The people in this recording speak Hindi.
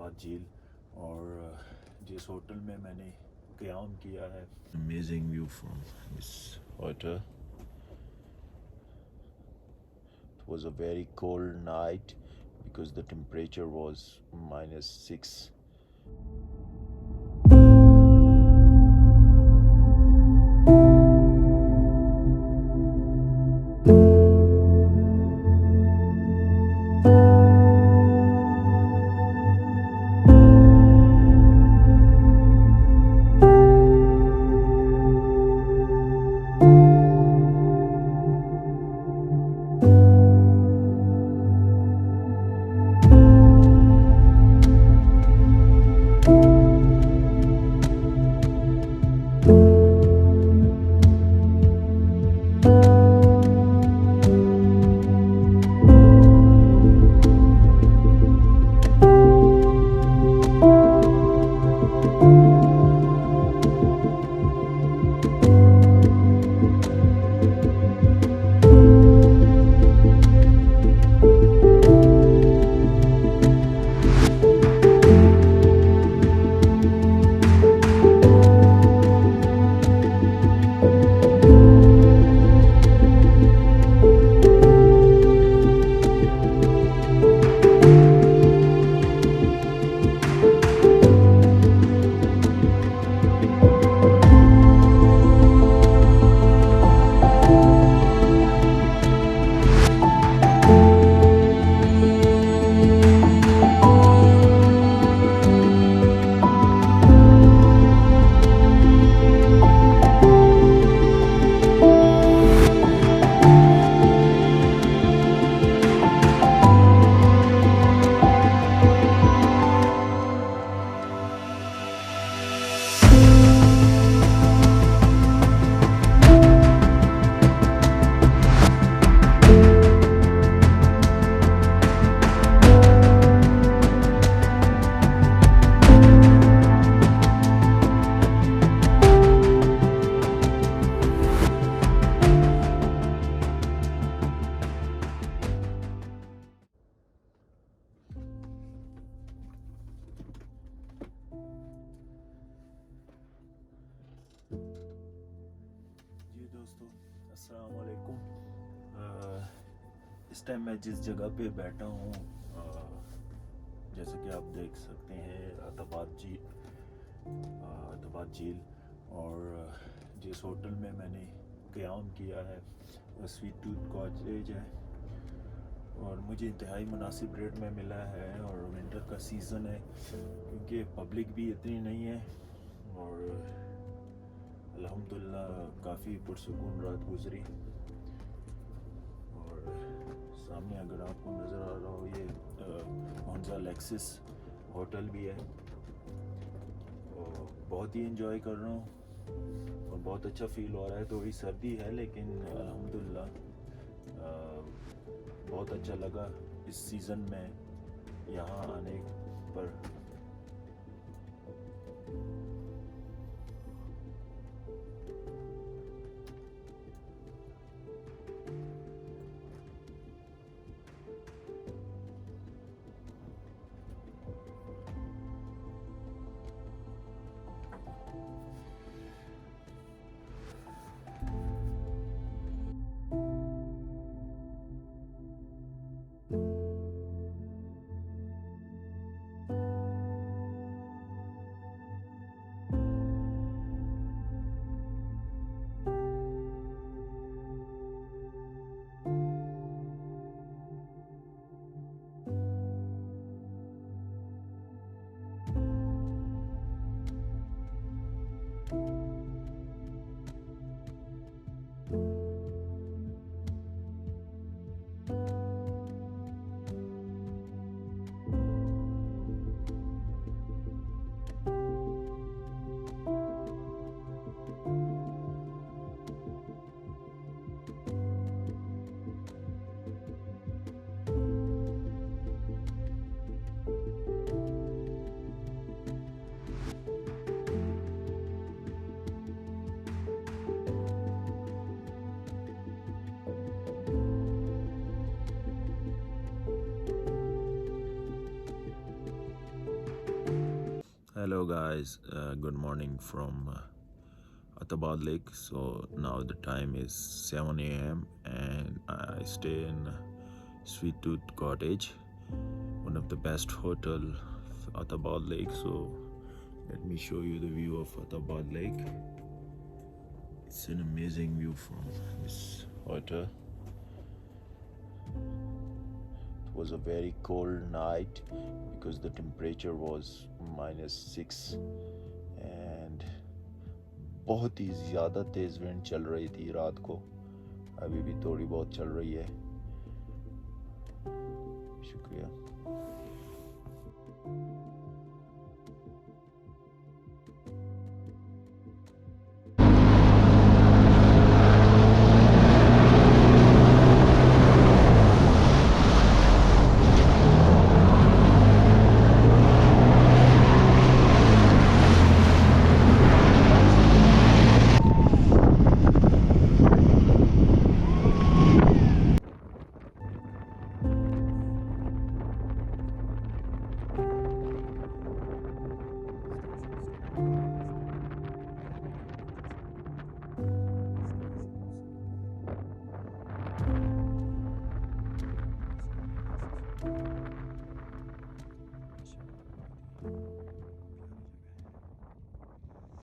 अत्ताबाद झील और जिस होटल में मैंने क़याम किया है। Amazing view from this hotel. It was a very cold night because the temperature was -6. दोस्तों अस्सलाम वालेकुम। इस टाइम मैं जिस जगह पे बैठा हूँ जैसे कि आप देख सकते हैं अत्ताबाद झील और जिस होटल में मैंने क़याम किया है स्वीट टूथ कॉटेज है और मुझे इंतहाई मुनासिब रेट में मिला है और विंटर का सीज़न है क्योंकि पब्लिक भी इतनी नहीं है और अल्हम्दुलिल्लाह काफ़ी पुरसुकून रात गुजरी। और सामने अगर आपको नज़र आ रहा हो ये हुंजा लेक्सिस होटल भी है और बहुत ही एंजॉय कर रहा हूँ और बहुत अच्छा फील हो रहा है। थोड़ी सर्दी है लेकिन अल्हम्दुलिल्लाह बहुत अच्छा लगा इस सीज़न में यहाँ आने पर। Hello guys, good morning from Attabad Lake. So now the time is 7 a.m. and I stay in Sweet Tooth Cottage, one of the best hotel of Attabad Lake. So let me show you the view of Attabad Lake. It's an amazing view from this hotel. It was a very cold night because the temperature was -6 and बहुत ही ज़्यादा तेज़ विंड चल रही थी रात को. अभी भी थोड़ी बहुत चल रही है. शुक्रिया.